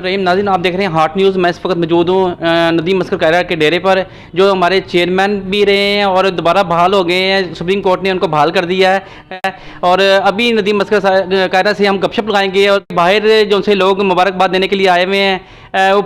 रहीम नाज़रीन, आप देख रहे हैं हाट न्यूज़। मैं इस वक्त मौजूद हूँ नदीम अस्कर कायरा के डेरे पर, जो हमारे चेयरमैन भी रहे हैं और दोबारा बहाल हो गए हैं। सुप्रीम कोर्ट ने उनको बहाल कर दिया है और अभी नदीम अस्कर कायरा से हम गपशप लगाएंगे। और बाहर जो उनसे लोग मुबारकबाद देने के लिए आए हुए हैं,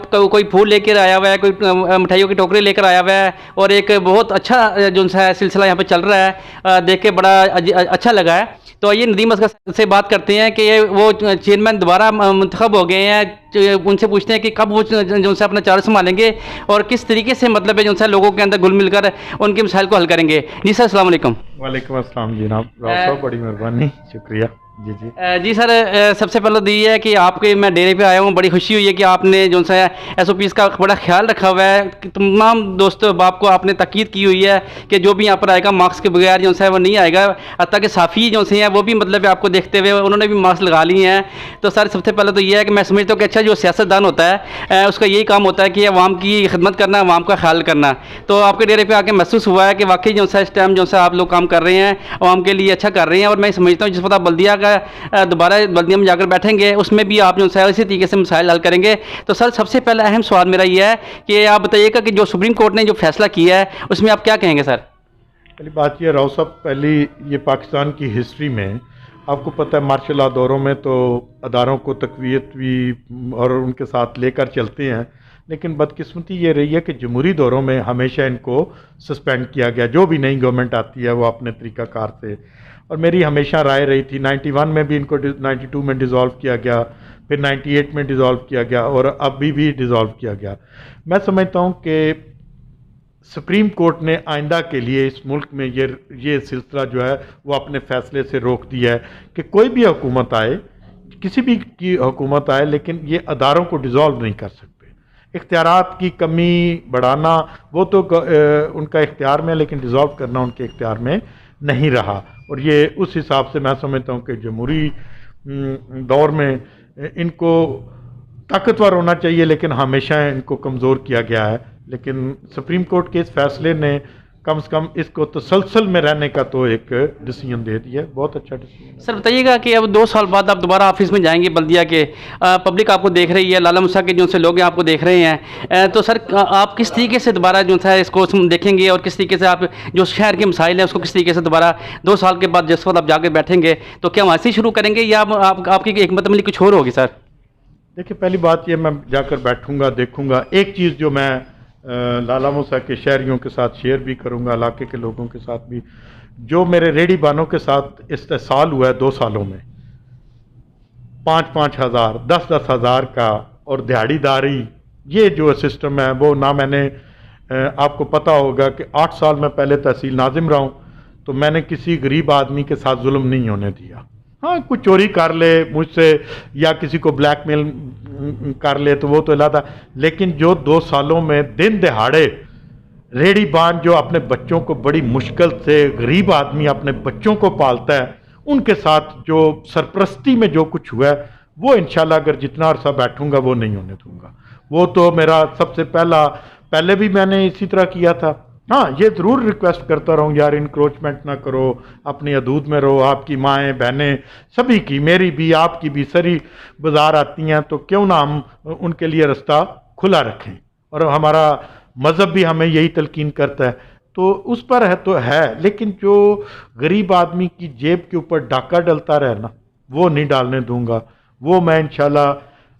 कोई फूल लेकर आया हुआ है, कोई मिठाइयों की टोकरी लेकर आया हुआ है और एक बहुत अच्छा जो है सिलसिला यहाँ पर चल रहा है। देख के बड़ा अच्छा लगा है। तो आइए नदीम अस्कर से बात करते हैं कि वो चेयरमैन दोबारा मुंतखब हो गए हैं। उनसे पूछते हैं कि कब वो जो से अपना चार्ज संभालेंगे और किस तरीके से मतलब है जो है लोगों के अंदर घुल मिलकर उनके मसाइल को हल करेंगे। जी सर, अस्सलाम वालेकुम। वालेकुम अस्सलाम जनाब, साहब बड़ी मेहरबानी, शुक्रिया। जी जी जी सर, सबसे पहले तो ये है कि आपके मैं डेरे पे आया हूँ, बड़ी खुशी हुई है कि आपने जो सा SOPs का बड़ा ख्याल रखा हुआ है कि तमाम दोस्तों बाप को आपने ताकीद की हुई है कि जो भी यहाँ पर आएगा मास्क के बगैर जो है वो नहीं आएगा। हत्ता कि साफ़ी जो से हैं वो भी मतलब आपको देखते हुए उन्होंने भी मास्क लगा लिए हैं। तो सर सबसे पहले तो ये है कि मैं समझता हूँ कि अच्छा जो सियासतदान होता है उसका यही काम होता है कि अवाम की खिदमत करना, अवाम का ख्याल करना। तो आपके डेरे पर आके महसूस हुआ है कि वाकई जो है इस टाइम जो है आप लोग काम कर रहे हैं, अवाम के लिए अच्छा कर रहे हैं। और मैं समझता हूँ जिस वक्त बल्दिया का दोबारा बल्दिया में जाकर बैठेंगे उसमें भी आप जो है इसी तरीके से मसाइल हल करेंगे। तो सर सबसे पहला अहम सवाल मेरा ये है कि आप बताइएगा कि जो सुप्रीम कोर्ट ने जो फैसला किया है उसमें आप क्या कहेंगे सर? पहली बात ये राव साहब, पहली ये पाकिस्तान की हिस्ट्री में आपको पता है मार्शल लॉ दौरों में तो अदारों को तकवीयत भी और उनके साथ लेकर चलते हैं, लेकिन बदकिस्मती ये रही है कि जमहूरी दौरों में हमेशा इनको सस्पेंड किया गया। जो भी नई गवर्नमेंट आती है वो अपने तरीक़ाकार से, और मेरी हमेशा राय रही थी 91 में भी इनको 92 में डिज़ोल्व किया गया, फिर 98 में डिज़ोल्व किया गया और अभी भी डिज़ोल्व किया गया। मैं समझता हूँ कि सुप्रीम कोर्ट ने आइंदा के लिए इस मुल्क में ये सिलसिला जो है वो अपने फैसले से रोक दिया है कि कोई भी हुकूमत आए, किसी भी की हुकूमत आए, लेकिन ये अदारों को डिज़ोल्व नहीं कर सकते। इख्तियारात की कमी बढ़ाना वो तो उनका इख्तियार में, लेकिन डिज़ोल्व करना उनके इख्तियार में नहीं रहा। और ये उस हिसाब से मैं समझता हूँ कि जमहूरी दौर में इनको ताकतवर होना चाहिए, लेकिन हमेशा इनको कमज़ोर किया गया है। लेकिन सुप्रीम कोर्ट के इस फैसले ने कम से कम इसको तसलसल में रहने का तो एक डिसीजन दे दिया, बहुत अच्छा डिसीजन। सर बताइएगा कि अब 2 साल बाद आप दोबारा ऑफिस में जाएंगे बल्दिया के, पब्लिक आपको देख रही है, लाला मूसा के जो से लोग हैं आपको देख रहे हैं, तो सर आप किस तरीके से दोबारा जो है इसको देखेंगे और किस तरीके से आप जो शहर के मसाइल हैं उसको किस तरीके से दोबारा 2 साल के बाद जिस वक्त आप जाकर बैठेंगे तो क्या वहाँ से शुरू करेंगे या आपकी एक मतलब कुछ और होगी? सर देखिए, पहली बात ये, मैं जाकर बैठूंगा, देखूंगा। एक चीज़ जो मैं लाला मूसा के शहरियों के साथ शेयर भी करूंगा, इलाके के लोगों के साथ भी, जो मेरे रेडी बानों के साथ इस्तेसाल हुआ है 2 सालों में, 5-5 हज़ार 10-10 हज़ार का और दिहाड़ीदारी, ये जो सिस्टम है वो ना मैंने आपको पता होगा कि 8 साल में पहले तहसील नाजिम रहा हूँ, तो मैंने किसी गरीब आदमी के साथ जुल्म नहीं होने दिया। हाँ, कुछ चोरी कर ले मुझसे या किसी को ब्लैकमेल कर ले तो वो तो अलग था, लेकिन जो 2 सालों में दिन दहाड़े रेडी बान जो अपने बच्चों को बड़ी मुश्किल से, गरीब आदमी अपने बच्चों को पालता है, उनके साथ जो सरपरस्ती में जो कुछ हुआ है वो इंशाल्लाह अगर जितना अरसा बैठूंगा वो नहीं होने दूंगा। वो तो मेरा सबसे पहले भी मैंने इसी तरह किया था। हाँ, ये ज़रूर रिक्वेस्ट करता रहूँ, यार इंक्रोचमेंट ना करो, अपनी हदूद में रहो। आपकी माएँ बहनें सभी की, मेरी भी आपकी भी, सरी बाज़ार आती हैं, तो क्यों ना हम उनके लिए रास्ता खुला रखें। और हमारा मज़हब भी हमें यही तलकीन करता है, तो उस पर है तो है। लेकिन जो गरीब आदमी की जेब के ऊपर डाका डलता रहे ना, वो नहीं डालने दूंगा। वो मैं इंशाल्लाह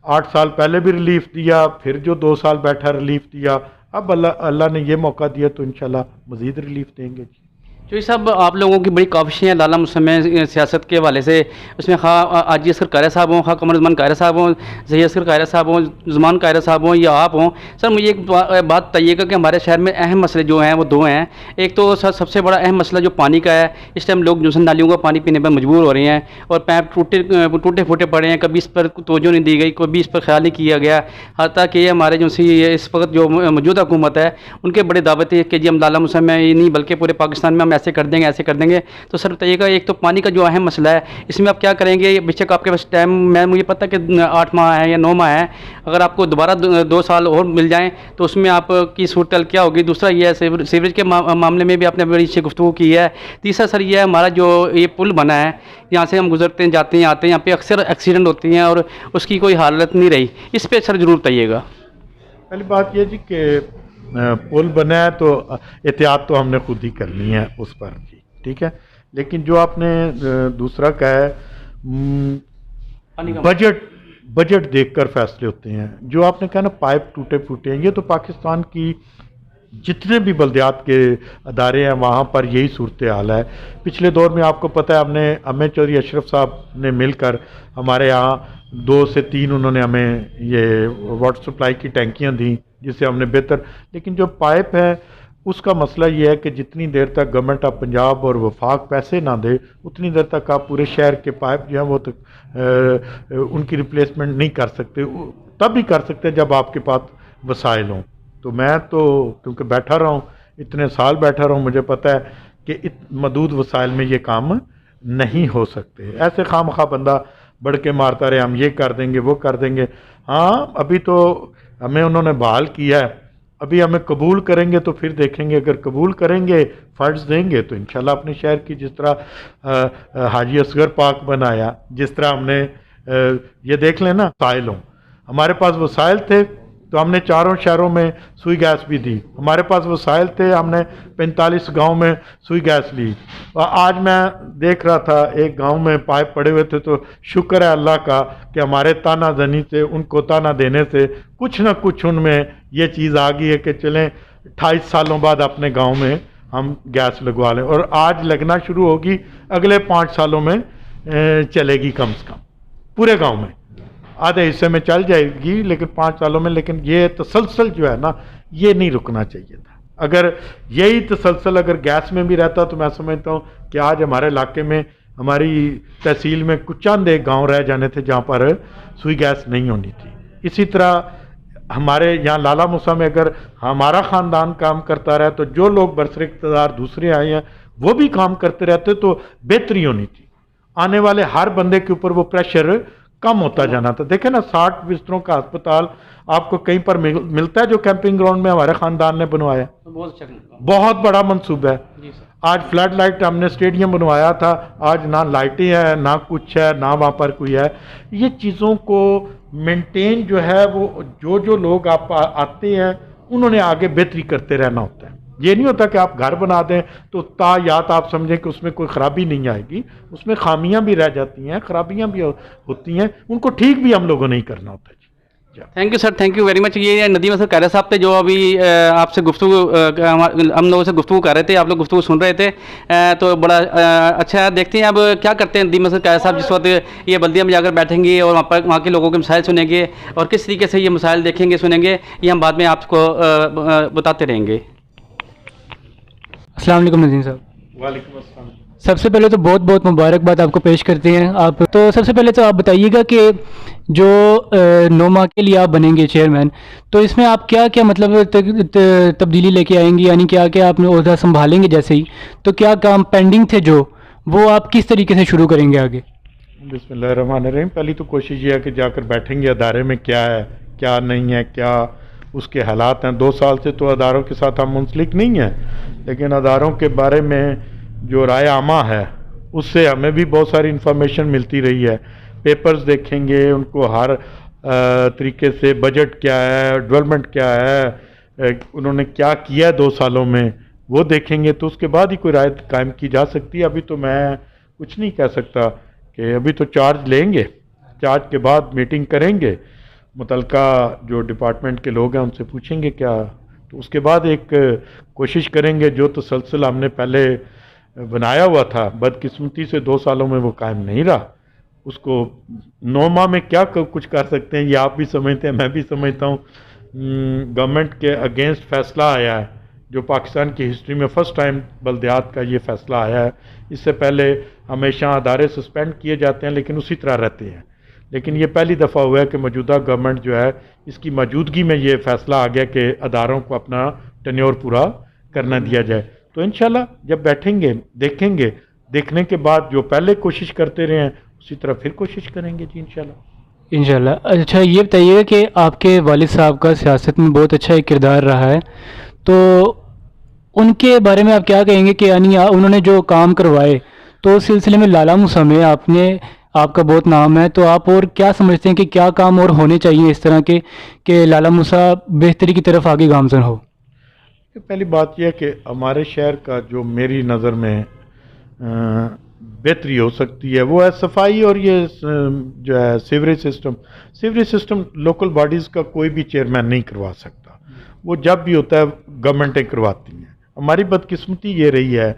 8 साल पहले भी रिलीफ दिया, फिर जो 2 साल बैठा रिलीफ दिया, अब अल्लाह ने ये मौका दिया तो इंशाल्लाह मज़ीद रिलीफ देंगे। जी जो सब आप लोगों की बड़ी काविशें हैं लाला मूसा में सियासत के हवाले से, उसमें खा आजी अस्कर कायरा साहब हों, खा कमर ज़मान कायरा साहब हों, ज़ही अस्कर कायरा साहब हों, ज़मान कायरा साहब हों या आप हों, सर मुझे एक बात बताइएगा कि हमारे शहर में अहम मसले जो हैं वो 2 हैं। एक तो सर सबसे बड़ा अहम मसला जो पानी का है, इस टाइम लोग जो नालियों का पानी पीने पर मजबूर हो रहे हैं और पैप टूटे फूटे पड़े हैं, कभी इस पर तवज्जो नहीं दी गई, कभी इस पर ख्याल नहीं किया गया। हालांकि कि हमारे जो इस वक्त जो मौजूदा हुकूमत है उनके बड़े दावत है कि जी हम लाला मूसा में ही नहीं बल्कि पूरे पाकिस्तान में हम ऐसे कर देंगे, ऐसे कर देंगे। तो सर बताइएगा, एक तो पानी का जो अहम मसला है, इसमें आप क्या करेंगे? बेशक आपके पास टाइम, मैं मुझे पता है कि 8 माह है या 9 माह है, अगर आपको दोबारा 2 साल और मिल जाएँ तो उसमें आपकी सूरत क्या होगी? दूसरा ये है, सीवरेज के मामले में भी आपने बड़ी अच्छी गुफ्तगू की है। तीसरा सर ये है, हमारा जो ये पुल बना है, यहाँ से हम गुजरते हैं, जाते हैं, आते हैं, यहाँ पे अक्सर एक्सीडेंट होती हैं और उसकी कोई हालत नहीं रही। इस पे सर ज़रूर बताइएगा। पहली बात यह जी कि पुल बना है तो एहतियात तो हमने खुद ही करनी है उस पर जी, ठीक है। लेकिन जो आपने दूसरा कहा है, बजट देखकर फैसले होते हैं। जो आपने कहा ना पाइप टूटे फूटे हैं, ये तो पाकिस्तान की जितने भी बल्दियात के अदारे हैं वहाँ पर यही सूरत हाल है। पिछले दौर में आपको पता है, हमने अहमद चौधरी अशरफ साहब ने मिलकर हमारे यहाँ 2 से 3 उन्होंने हमें ये वाटर सप्लाई की टैंकियाँ दी, जिससे हमने बेहतर। लेकिन जो पाइप है उसका मसला ये है कि जितनी देर तक गवर्नमेंट ऑफ पंजाब और वफाक पैसे ना दे, उतनी देर तक आप पूरे शहर के पाइप जो है वो तक उनकी रिप्लेसमेंट नहीं कर सकते। तब भी कर सकते जब आपके पास वसाइल हों। तो मैं तो क्योंकि बैठा रहा हूँ, इतने साल बैठा रहा हूँ, मुझे पता है कि मदूद वसाइल में ये काम नहीं हो सकते। ऐसे खामखा बंदा बढ़ के मारता रहे, हम ये कर देंगे वो कर देंगे। हाँ, अभी तो हमें उन्होंने बहाल किया है, अभी हमें कबूल करेंगे तो फिर देखेंगे। अगर कबूल करेंगे, फ़ंड्स देंगे तो इंशाल्लाह अपने शहर की, जिस तरह हाजी असगर पार्क बनाया, जिस तरह हमने ये देख लें ना, वसाइल हों। हमारे पास वसाइल थे तो हमने 4 शहरों में सुई गैस भी दी। हमारे पास वसाइल थे, हमने 45 गांव में सुई गैस ली। और आज मैं देख रहा था एक गांव में पाइप पड़े हुए थे, तो शुक्र है अल्लाह का कि हमारे ताना जनी से, उनको ताना देने से कुछ ना कुछ उनमें ये चीज़ आ गई है कि चलें 28 सालों बाद अपने गाँव में हम गैस लगवा लें। और आज लगना शुरू होगी, अगले 5 सालों में चलेगी कम से कम पूरे गाँव में। आधे हिस्से में चल जाएगी लेकिन 5 सालों में। लेकिन ये तसलसल जो है ना, ये नहीं रुकना चाहिए था। अगर यही तसलसल अगर गैस में भी रहता तो मैं समझता हूँ कि आज हमारे इलाके में, हमारी तहसील में कुछ चंद एक गाँव रह जाने थे जहाँ पर सुई गैस नहीं होनी थी। इसी तरह हमारे यहाँ लाला मूसा में अगर हमारा ख़ानदान काम करता रहा, तो जो लोग बरसरे इक़्तिदार दूसरे आए हैं वो भी काम करते रहते तो बेहतरी होनी थी। आने वाले हर बंदे के ऊपर वो प्रेशर कम होता जाना था। देखें ना, 60 बिस्तरों का अस्पताल आपको कहीं पर मिलता है जो कैंपिंग ग्राउंड में हमारे ख़ानदान ने बनवाया। बहुत बड़ा मंसूबा है। आज फ्लड लाइट हमने स्टेडियम बनवाया था, आज ना लाइटें हैं, ना कुछ है, ना वहाँ पर कोई है। ये चीज़ों को मेंटेन जो है वो जो लोग आप आते हैं उन्होंने आगे बेहतरी करते रहना होता है। ये नहीं होता कि आप घर बना दें तो तायात आप समझें कि उसमें कोई ख़राबी नहीं आएगी। उसमें खामियां भी रह जाती हैं, ख़राबियां भी होती हैं, उनको ठीक भी हम लोगों ने ही करना होता है। Thank you sir, thank you very much. ये नदीम असद कायरा साहब थे जो अभी आपसे गुफ्तगू, हम लोगों से गुफ्तगू कर रहे थे, आप लोग गुफ्तगू सुन रहे थे। तो बड़ा अच्छा है। देखते हैं अब क्या करते हैं नदीम असद कायरा साहब जिस वक्त ये बल्दिया में जाकर बैठेंगे और वहाँ के लोगों के मसाइल सुनेंगे और किस तरीके से ये मसाइल देखेंगे, सुनेंगे, ये हम बाद में आपको बताते रहेंगे। अस्सलाम वालेकुम नदीम साहब। वालेकुम अस्सलाम। सबसे पहले तो बहुत बहुत मुबारकबाद आपको पेश करते हैं। आप तो सबसे पहले तो आप बताइएगा कि जो 9 माह के लिए आप बनेंगे चेयरमैन, तो इसमें आप क्या क्या मतलब तब्दीली लेके आएंगे, यानी क्या क्या आप ओहदा संभालेंगे जैसे ही, तो क्या काम पेंडिंग थे जो वो आप किस तरीके से शुरू करेंगे आगे? बिस्मिल्लाहिर्रहमानिर्रहीम। पहली तो कोशिश ये है कि जाकर बैठेंगे अदारे में क्या है, क्या नहीं है, क्या उसके हालात हैं। 2 साल से तो अदारों के साथ हम मुंसलिक नहीं हैं, लेकिन अदारों के बारे में जो राय आमा है उससे हमें भी बहुत सारी इन्फॉर्मेशन मिलती रही है। पेपर्स देखेंगे, उनको हर तरीके से बजट क्या है, डेवलपमेंट क्या है, उन्होंने क्या किया 2 सालों में, वो देखेंगे तो उसके बाद ही कोई राय कायम की जा सकती है। अभी तो मैं कुछ नहीं कह सकता कि अभी तो चार्ज लेंगे, चार्ज के बाद मीटिंग करेंगे, मुतलका जो डिपार्टमेंट के लोग हैं उनसे पूछेंगे क्या, तो उसके बाद एक कोशिश करेंगे। जो तसलसल हमने पहले बनाया हुआ था, बदकिस्मती से 2 सालों में वो कायम नहीं रहा, उसको 9 माह में क्या कुछ कर सकते हैं ये आप भी समझते हैं, मैं भी समझता हूँ। गवर्नमेंट के अगेंस्ट फैसला आया है, जो पाकिस्तान की हिस्ट्री में फ़र्स्ट टाइम बल्दियात का ये फ़ैसला आया है। इससे पहले हमेशा अदारे सस्पेंड किए जाते हैं लेकिन उसी तरह रहते हैं, लेकिन ये पहली दफ़ा हुआ है कि मौजूदा गवर्नमेंट जो है इसकी मौजूदगी में ये फ़ैसला आ गया कि अदारों को अपना टेन्योर पूरा करना दिया जाए। तो इंशाल्लाह जब बैठेंगे देखेंगे, देखने के बाद जो पहले कोशिश करते रहे हैं उसी तरह फिर कोशिश करेंगे जी इंशाल्लाह। इंशाल्लाह। अच्छा ये बताइए कि आपके वालिद साहब का सियासत में बहुत अच्छा एक किरदार रहा है, तो उनके बारे में आप क्या कहेंगे कि यानी उन्होंने जो काम करवाए, तो उस सिलसिले में लाला मूसा में आपका बहुत नाम है, तो आप और क्या समझते हैं कि क्या काम और होने चाहिए इस तरह के कि लाला मूसा बेहतरी की तरफ आगे गामजन हो? पहली बात यह है कि हमारे शहर का जो मेरी नज़र में बेहतरी हो सकती है वो है सफाई और ये जो है सीवरेज सिस्टम लोकल बॉडीज़ का कोई भी चेयरमैन नहीं करवा सकता, वो जब भी होता है गवर्नमेंटें करवाती हैं। हमारी बदकिस्मती ये रही है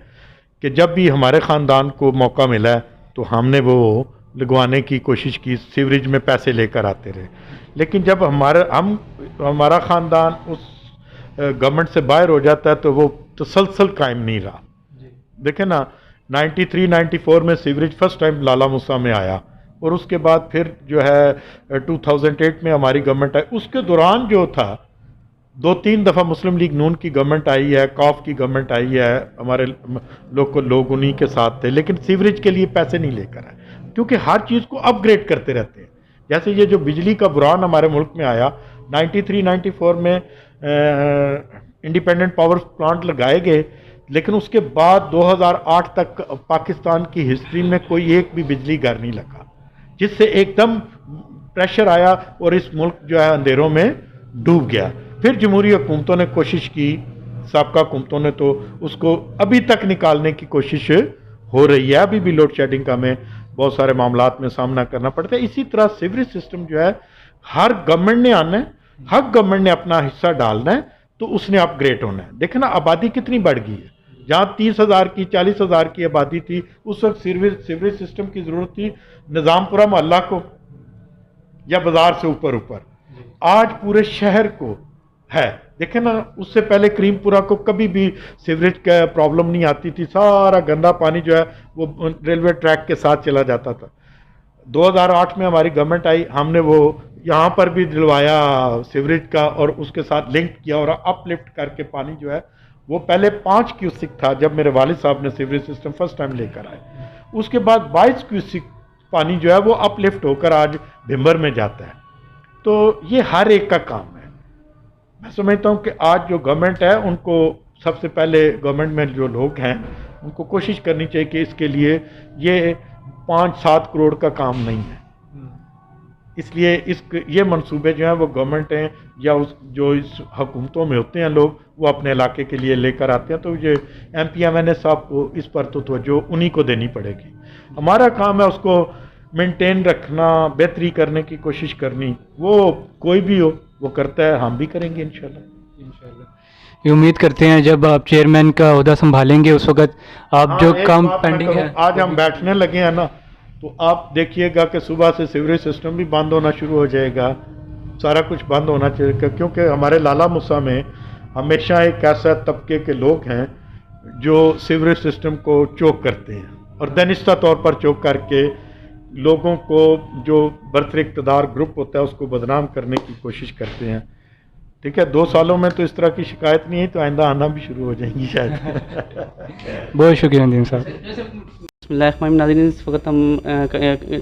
कि जब भी हमारे ख़ानदान को मौका मिला है तो हमने वो लगवाने की कोशिश की, सीवरेज में पैसे लेकर आते रहे, लेकिन जब हमारा ख़ानदान उस गवर्नमेंट से बाहर हो जाता है तो वो तसलसल कायम नहीं रहा। देखें ना 93-94 में सीवरेज फर्स्ट टाइम लाला मूसा में आया और उसके बाद फिर जो है 2008 में हमारी गवर्नमेंट आई। उसके दौरान जो था 2-3 दफ़ा मुस्लिम लीग नून की गवर्नमेंट आई है, कॉफ की गवर्नमेंट आई है, हमारे लोग उन्हीं के साथ थे, लेकिन सीवरेज के लिए पैसे नहीं लेकर आए क्योंकि हर चीज़ को अपग्रेड करते रहते हैं। जैसे ये जो बिजली का बुरान हमारे मुल्क में आया 93-94 में इंडिपेंडेंट पावर प्लांट लगाए गए, लेकिन उसके बाद 2008 तक पाकिस्तान की हिस्ट्री में कोई एक भी बिजली घर नहीं लगा, जिससे एकदम प्रेशर आया और इस मुल्क जो है अंधेरों में डूब गया। फिर जमहूरी हुकूमतों ने कोशिश की, साबका हुकूमतों ने, तो उसको अभी तक निकालने की कोशिश हो रही है। अभी भी लोड शेडिंग का हमें बहुत सारे मामलात में सामना करना पड़ता है। इसी तरह सीवरेज सिस्टम जो है हर गवर्नमेंट ने आना है, हर गवर्नमेंट ने अपना हिस्सा डालना है, तो उसने अपग्रेड होना है। देखें ना आबादी कितनी बढ़ गई है, जहाँ 30,000 की 40,000 की आबादी थी उस वक्त सीवरेज सिस्टम की ज़रूरत थी निज़ामपुरा मोहल्ला को या बाज़ार से ऊपर, आज पूरे शहर को है। देखें ना उससे पहले करीमपुरा को कभी भी सीवरेज का प्रॉब्लम नहीं आती थी, सारा गंदा पानी जो है वो रेलवे ट्रैक के साथ चला जाता था। 2008 में हमारी गवर्नमेंट आई, हमने वो यहाँ पर भी दिलवाया सीवरेज का और उसके साथ लिंक किया और अपलिफ्ट करके पानी जो है वो पहले 5 क्यूसिक था जब मेरे वालिद साहब ने सीवरेज सिस्टम फर्स्ट टाइम लेकर आए, उसके बाद 22 क्यूसिक पानी जो है वो अपलिफ्ट होकर आज भिम्बर में जाता है। तो ये हर एक का काम है। मैं समझता हूँ कि आज जो गवर्नमेंट है उनको सबसे पहले गवर्नमेंट में जो लोग हैं उनको कोशिश करनी चाहिए कि इसके लिए ये 5-7 करोड़ का काम नहीं है, इसलिए ये मंसूबे जो हैं वो गवर्नमेंटें या जो इस हुकूमतों में होते हैं लोग वो अपने इलाके के लिए लेकर आते हैं, तो ये MP-MNA साहब को इस पर तो तवज्जो उन्हीं को देनी पड़ेगी। हमारा काम है उसको मेंटेन रखना, बेहतरी करने की कोशिश करनी, वो कोई भी हो वो करता है, हम भी करेंगे इंशाल्लाह। ये उम्मीद करते हैं जब आप चेयरमैन का ओहदा संभालेंगे उस वक्त आप जो काम पेंडिंग है, आज हम बैठने लगे हैं ना, तो आप देखिएगा कि सुबह से सीवरेज सिस्टम भी बंद होना शुरू हो जाएगा, सारा कुछ बंद होना चाहिए, क्योंकि हमारे लाला मूसा में हमेशा एक ऐसा तबके के लोग हैं जो सीवरेज सिस्टम को चोक करते हैं और दानिस्ता तौर पर चोक करके लोगों को जो बरतर इक़्तिदार ग्रुप होता है उसको बदनाम करने की कोशिश करते हैं। ठीक है, 2 सालों में तो इस तरह की शिकायत नहीं है, तो आइंदा आना भी शुरू हो जाएंगी शायद। बहुत शुक्रिया नदीम साहब। नाज़रीन, इस वक्त हम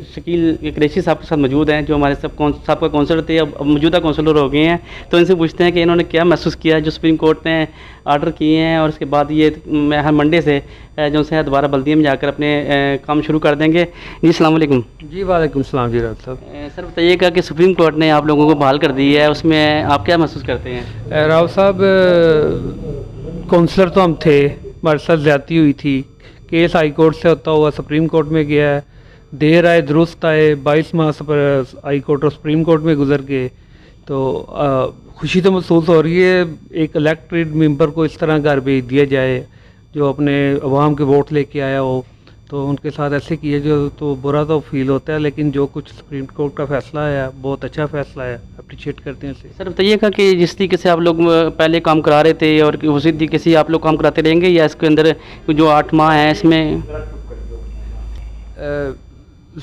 शकील कुरैशी साहब के साथ मौजूद हैं जो हमारे साहब काउंसलर थे, अब मौजूदा काउंसलर हो गए हैं। तो इनसे पूछते हैं कि इन्होंने क्या महसूस किया जो सुप्रीम कोर्ट ने आर्डर किए हैं और उसके बाद ये हर मंडे से जो है दोबारा बल्दिया में जाकर अपने काम शुरू कर देंगे। जी अस्सलाम वालेकुम। जी वालेकुम सलाम जी राउत साहब। सर बताइएगा कि सुप्रीम कोर्ट ने आप लोगों को बहाल कर दी है, उसमें आप क्या महसूस करते हैं? राउत साहब काउंसलर तो हम थे, हमारे साथ ज़्यादती हुई थी, केस हाई कोर्ट से होता हुआ सुप्रीम कोर्ट में गया है, देर आए दुरुस्त आए, 22 माह हाई कोर्ट और सुप्रीम कोर्ट में गुजर गए। तो खुशी तो महसूस हो रही है एक इलेक्टेड मेंबर को इस तरह घर भेज दिया जाए जो अपने अवाम के वोट लेके आया हो, तो उनके साथ ऐसे किए जो तो बुरा तो फील होता है, लेकिन जो कुछ सुप्रीम कोर्ट का फैसला है बहुत अच्छा फैसला है, अप्रिशिएट करते हैं इसे। सर बताइएगा कि जिस तरीके से आप लोग पहले काम करा रहे थे और उसी तरीके से आप लोग काम कराते रहेंगे या इसके अंदर जो 8 माह हैं इसमें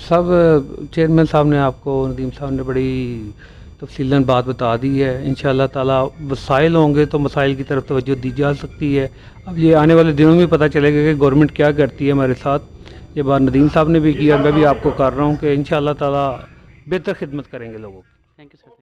सब चेयरमैन साहब ने आपको, नदीम साहब ने बड़ी तफसीलन बात बता दी है। इंशाअल्लाह ताला वसाइल होंगे तो मसाइल की तरफ तवज्जो दी जा सकती है। अब ये आने वाले दिनों में पता चलेगा कि गवर्नमेंट क्या करती है हमारे साथ। ये बात नदीम साहब ने भी किया, मैं भी आपको कर रहा हूँ कि इंशाअल्लाह ताला बेहतर खिदमत करेंगे लोगों की। Thank you sir.